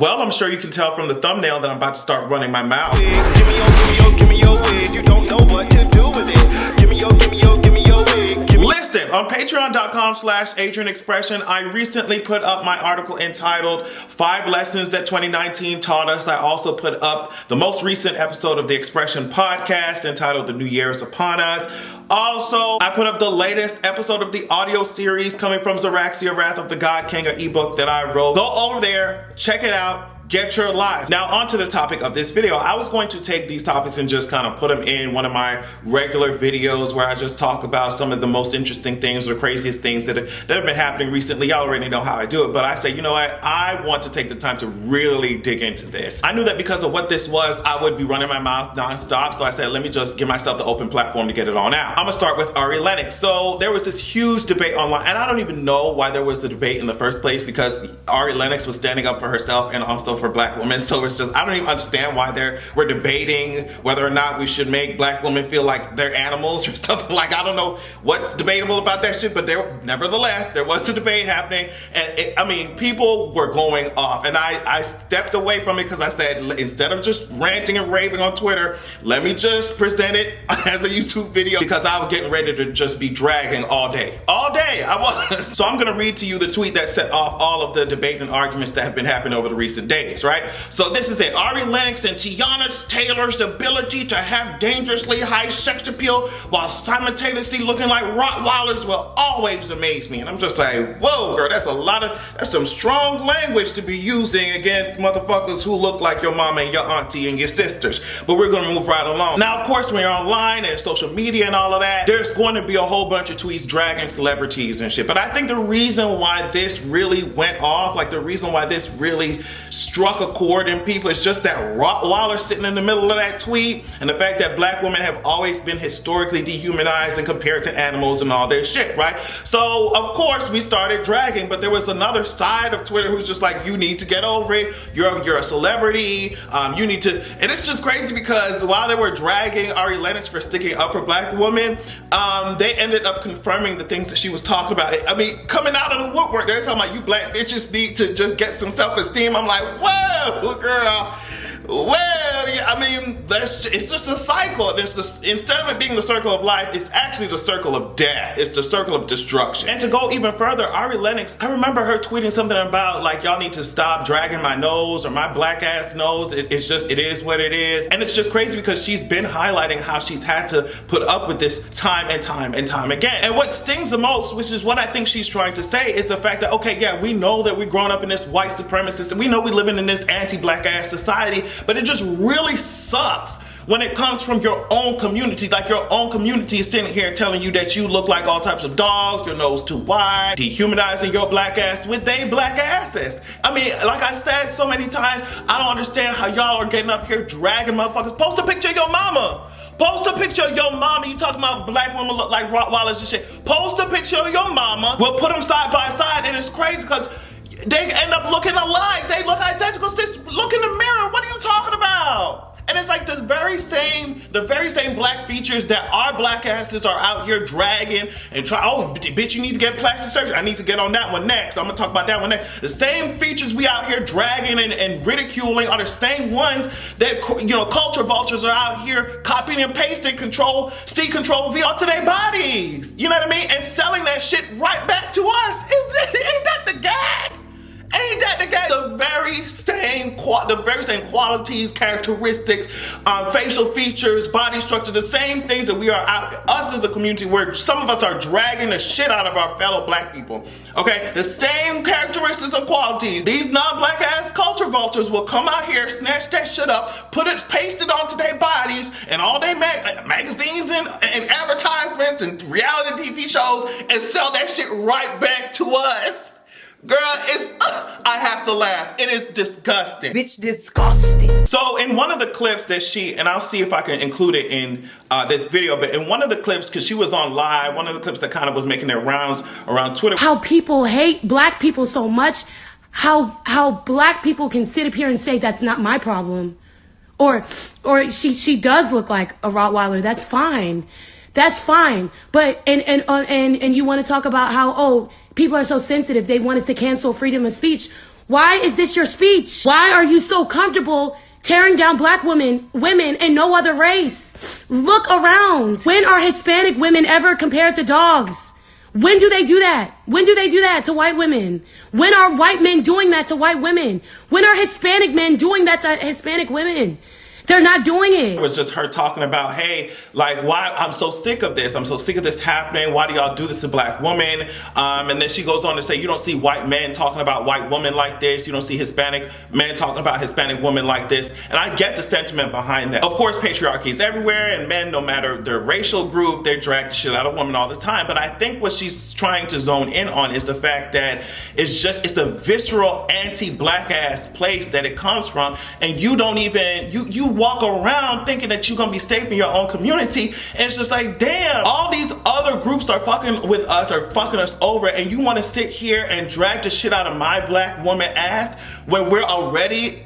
Well, I'm sure you can tell from the thumbnail that I'm about to start running my mouth. Give me your wigs. You don't know what to do with it. Give me your wig. Listen, on patreon.com/AdrianExpression, I recently put up my article entitled 5 Lessons That 2019 Taught Us. I also put up the most recent episode of the Expression podcast entitled The New Year is Upon Us. Also, I put up the latest episode of the audio series coming from Zeraxia, Wrath of the God King, an ebook that I wrote. Go over there, check it out. Get your life. Now onto the topic of this video. I was going to take these topics and just kind of put them in one of my regular videos where I just talk about some of the most interesting things or craziest things that have been happening recently. Y'all already know how I do it, but I say, you know what? I want to take the time to really dig into this. I knew that because of what this was, I would be running my mouth nonstop. So I said, let me just give myself the open platform to get it on out. I'm gonna start with Ari Lennox. So there was this huge debate online, and I don't even know why there was a debate in the first place, because Ari Lennox was standing up for herself and also for black women. So it's just, I don't even understand why we're debating whether or not we should make black women feel like they're animals or something. Like, I don't know what's debatable about that shit, but nevertheless, there was a debate happening, and people were going off, and I stepped away from it because I said, instead of just ranting and raving on Twitter, let me just present it as a YouTube video, because I was getting ready to just be dragging all day I was. So I'm gonna read to you the tweet that set off all of the debate and arguments that have been happening over the recent days, right? So this is it. Ari Lennox and Teyana Taylor's ability to have dangerously high sex appeal while simultaneously looking like Rottweilers will always amaze me. And I'm just like, whoa, girl, that's some strong language to be using against motherfuckers who look like your mama and your auntie and your sisters. But we're gonna move right along. Now, of course, when you're online and social media and all of that, there's going to be a whole bunch of tweets dragging celebrities and shit. But I think the reason why this really went off, like the reason why this really struck a chord in people, is just that Rottweiler sitting in the middle of that tweet, and the fact that black women have always been historically dehumanized and compared to animals and all this shit, right? So of course we started dragging, but there was another side of Twitter who's just like, you need to get over it. You're a celebrity. You need to, and it's just crazy because while they were dragging Ari Lennox for sticking up for black women, they ended up confirming the things that she was talking about. I mean, coming out of the woodwork, they're talking about, you black bitches need to just get some self-esteem. I'm like, whoa, girl. Well, yeah, I mean, it's just a cycle. Instead of it being the circle of life, it's actually the circle of death. It's the circle of destruction. And to go even further, Ari Lennox, I remember her tweeting something about like, y'all need to stop dragging my nose or my black ass nose. It is what it is. And it's just crazy because she's been highlighting how she's had to put up with this time and time and time again. And what stings the most, which is what I think she's trying to say, is the fact that, okay, yeah, we know that we're growing up in this white supremacist, and we know we're living in this anti-black ass society, but it just really sucks when it comes from your own community. Like, your own community is sitting here telling you that you look like all types of dogs, your nose too wide, dehumanizing your black ass with they black asses. I mean, like I said so many times, I don't understand how y'all are getting up here dragging motherfuckers. Post a picture of your mama. Post a picture of your mama. You talking about black women look like Rottweilers and shit. Post a picture of your mama. We'll put them side by side, and it's crazy because they end up looking alike. They look identical. Sis, look in the mirror. What are you talking about? And it's like the very same black features that our black asses are out here dragging and try. Oh, bitch, you need to get plastic surgery. I need to get on that one next. I'm gonna talk about that one next. The same features we out here dragging and ridiculing are the same ones that, you know, culture vultures are out here copying and pasting C Control V onto their bodies. You know what I mean? And selling that shit right back to us. Ain't that the gag? Ain't that the guy? The very same qualities, characteristics, facial features, body structure, the same things that we are us as a community, where some of us are dragging the shit out of our fellow black people. Okay, the same characteristics and qualities. These non-black ass culture vultures will come out here, snatch that shit up, paste it onto their bodies and all their magazines and advertisements and reality TV shows, and sell that shit right back to us. Girl, I have to laugh. It is disgusting. Bitch, disgusting. So in one of the clips that and I'll see if I can include it in this video, but in one of the clips, because she was on live, one of the clips that kind of was making their rounds around Twitter. How people hate black people so much, how black people can sit up here and say that's not my problem. Or she does look like a Rottweiler, that's fine. That's fine. But and you want to talk about how, oh, people are so sensitive, they want us to cancel freedom of speech. Why is this your speech? Why are you so comfortable tearing down black women and no other race? Look around. When are Hispanic women ever compared to dogs? When do they do that? When do they do that to white women? When are white men doing that to white women? When are Hispanic men doing that to Hispanic women? They're not doing it. It was just her talking about, hey, like, why I'm so sick of this. I'm so sick of this happening. Why do y'all do this to black women? And then she goes on to say, you don't see white men talking about white women like this. You don't see Hispanic men talking about Hispanic women like this. And I get the sentiment behind that. Of course, patriarchy is everywhere, and men, no matter their racial group, they drag the shit out of women all the time. But I think what she's trying to zone in on is the fact that it's a visceral anti-black ass place that it comes from, and you don't even, you walk around thinking that you're gonna be safe in your own community, and it's just like, damn, all these other groups are fucking with us, are fucking us over, and you want to sit here and drag the shit out of my black woman ass when we're already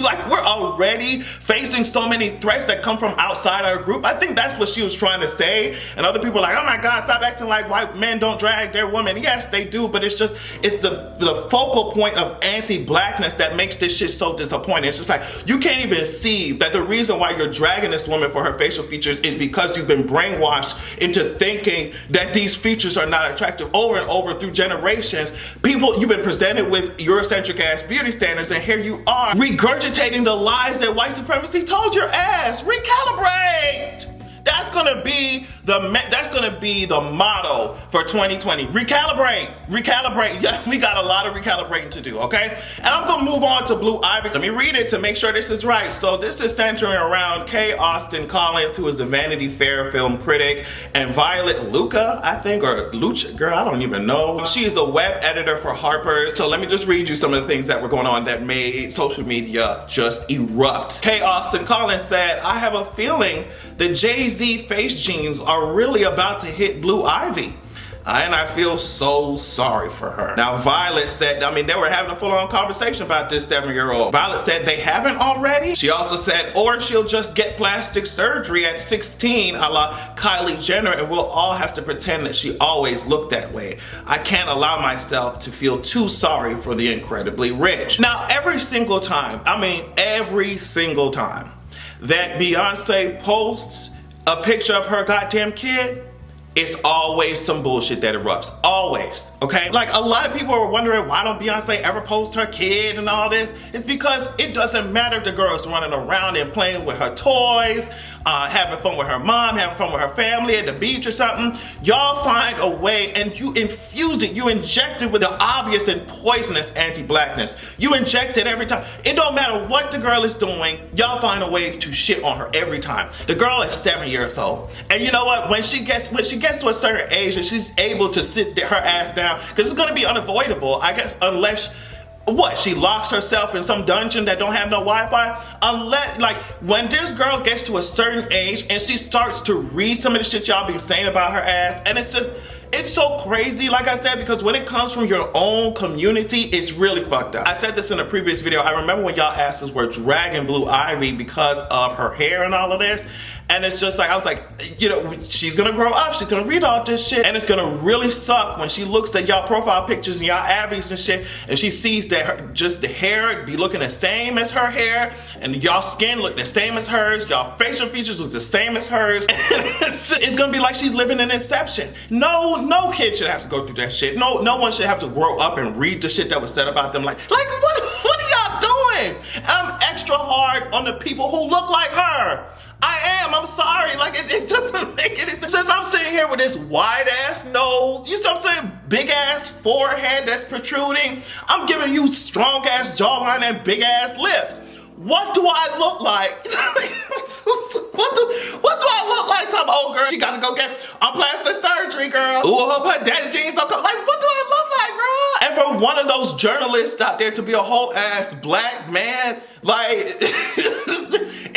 like, we're already facing so many threats that come from outside our group. I think that's what she was trying to say, and other people are like, oh my god, stop acting like white men don't drag their women. Yes, they do, but it's the focal point of anti-blackness that makes this shit so disappointing. It's just like, you can't even see that the reason why you're dragging this woman for her facial features is because you've been brainwashed into thinking that these features are not attractive over and over through generations. People, you've been presented with Eurocentric ass beauty standards, and here you are regurgitating the lies that white supremacy told your ass. Recalibrate. That's gonna be the motto for 2020. Recalibrate. Yeah, we got a lot of recalibrating to do, okay? And I'm gonna move on to Blue Ivy. Let me read it to make sure this is right. So this is centering around Kay Austin Collins, who is a Vanity Fair film critic, and Violet Luca, I think, or Lucha, girl, I don't even know. She is a web editor for Harper's. So let me just read you some of the things that were going on that made social media just erupt. Kay Austin Collins said, I have a feeling the Jay-Z face jeans are really about to hit Blue Ivy. And I feel so sorry for her. Now, Violet said, I mean, they were having a full-on conversation about this 7-year-old. Violet said they haven't already. She also said, or she'll just get plastic surgery at 16, a la Kylie Jenner, and we'll all have to pretend that she always looked that way. I can't allow myself to feel too sorry for the incredibly rich. Now, every single time that Beyonce posts a picture of her goddamn kid, it's always some bullshit that erupts. Always, okay? Like, a lot of people are wondering, why don't Beyonce ever post her kid and all this? It's because it doesn't matter if the girl's running around and playing with her toys, having fun with her mom, having fun with her family at the beach or something. Y'all find a way and you infuse it, you inject it with the obvious and poisonous anti-blackness. You inject it every time. It don't matter what the girl is doing, y'all find a way to shit on her every time. The girl is 7 years old. And you know what? When she gets to a certain age and she's able to sit her ass down, because it's gonna be unavoidable, I guess, unless she locks herself in some dungeon that don't have no Wi-Fi. Unless, like, when this girl gets to a certain age and she starts to read some of the shit y'all be saying about her ass, and it's so crazy, like I said, because when it comes from your own community, it's really fucked up. I said this in a previous video. I remember when y'all asked us, we're dragging Blue Ivy because of her hair and all of this. And it's just like, I was like, you know, she's gonna grow up, she's gonna read all this shit, and it's gonna really suck when she looks at y'all profile pictures and y'all abbies and shit, and she sees that just the hair be looking the same as her hair, and y'all skin look the same as hers, y'all facial features look the same as hers, and it's gonna be like she's living in Inception. No kid should have to go through that shit. No one should have to grow up and read the shit that was said about them. Like what are y'all doing? I'm extra hard on the people who look like her. I'm sorry, like it doesn't make any sense. Since I'm sitting here with this wide ass nose, you see what I'm saying, big ass forehead that's protruding, I'm giving you strong ass jawline and big ass lips. What do I look like? what do I look like? Time, oh girl, you gotta go get plastic surgery, girl. Ooh, her daddy jeans don't come. Like, what do I look like, girl? And for one of those journalists out there to be a whole ass black man, like,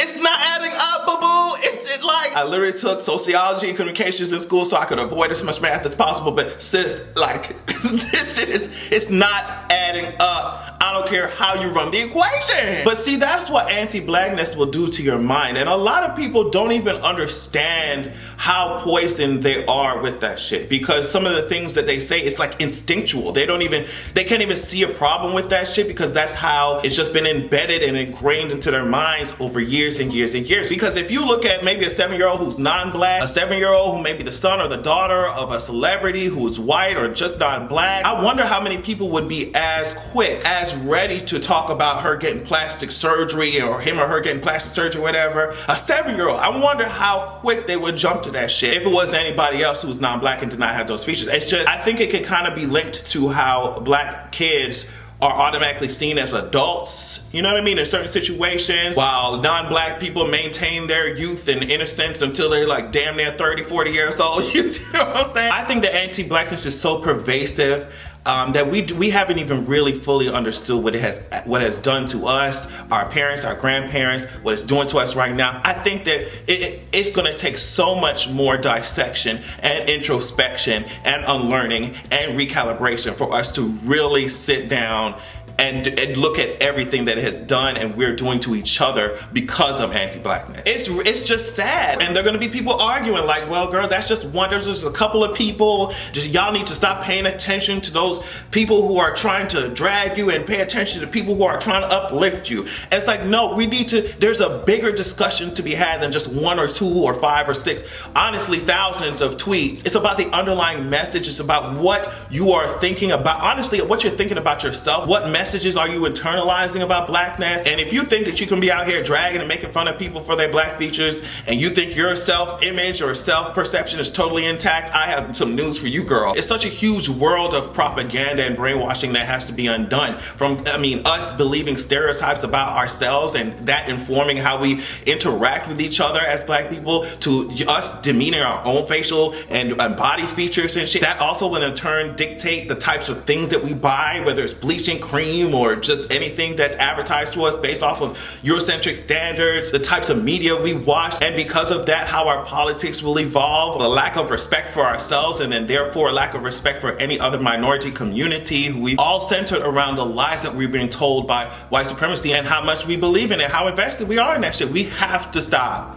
it's not adding up, boo-boo. It's like, I literally took sociology and communications in school so I could avoid as much math as possible, but sis, like, this shit it's not adding up. I don't care how you run the equation. But see, that's what anti-blackness will do to your mind. And a lot of people don't even understand how poisoned they are with that shit, because some of the things that they say, it's like instinctual. They can't even see a problem with that shit, because that's how it's just been embedded and ingrained into their minds over years and years and years. Because if you look at maybe a 7-year-old who's non-black, a 7-year-old who may be the son or the daughter of a celebrity who's white or just non-black, I wonder how many people would be as quick, as ready to talk about her getting plastic surgery, or him or her getting plastic surgery, whatever. A 7-year-old, I wonder how quick they would jump to that shit if it was anybody else who's non-black and did not have those features. It's just, I think it can kind of be linked to how black kids are automatically seen as adults, you know what I mean, in certain situations, while non-black people maintain their youth and innocence until they're like damn near 30, 40 years old. You see what I'm saying? I think the anti-blackness is so pervasive that we haven't even really fully understood what it has done to us, our parents, our grandparents, what it's doing to us right now. I think that it's going to take so much more dissection and introspection and unlearning and recalibration for us to really sit down and look at everything that it has done and we're doing to each other because of anti-blackness. It's just sad. And there are gonna be people arguing like, well, girl, that's just one, there's just a couple of people. Just y'all need to stop paying attention to those people who are trying to drag you and pay attention to people who are trying to uplift you. And it's like, no, we need to, there's a bigger discussion to be had than just 1 or 2 or 5 or 6, honestly, thousands of tweets. It's about the underlying message. It's about what you are thinking about, honestly, what you're thinking about yourself, what messages are you internalizing about blackness. And if you think that you can be out here dragging and making fun of people for their black features, and you think your self-image or self-perception is totally intact, I have some news for you, girl. It's such a huge world of propaganda and brainwashing that has to be undone. From, I mean, us believing stereotypes about ourselves and that informing how we interact with each other as black people, to us demeaning our own facial and body features and shit. That also will in turn dictate the types of things that we buy, whether it's bleaching cream or just anything that's advertised to us based off of Eurocentric standards, the types of media we watch, and because of that, how our politics will evolve, the lack of respect for ourselves, and then therefore a lack of respect for any other minority community, who we all centered around the lies that we're being told by white supremacy and how much we believe in it, how invested we are in that shit. We have to stop.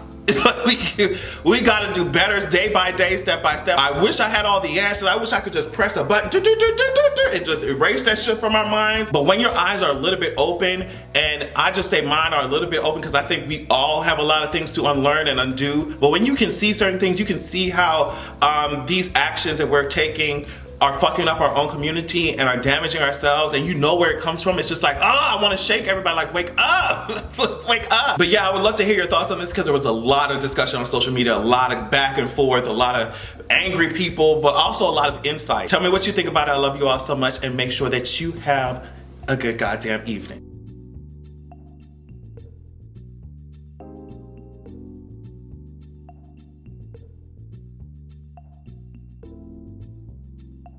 We gotta do better day by day, step by step. I wish I had all the answers. I wish I could just press a button and just erase that shit from our minds. But when your eyes are a little bit open, and I just say mine are a little bit open because I think we all have a lot of things to unlearn and undo. But when you can see certain things, you can see how these actions that we're taking are fucking up our own community and are damaging ourselves, and you know where it comes from. It's just like, I want to shake everybody, like, wake up, wake up. But yeah, I would love to hear your thoughts on this, because there was a lot of discussion on social media, a lot of back and forth, a lot of angry people, but also a lot of insight. Tell me what you think about it. I love you all so much, and make sure that you have a good goddamn evening.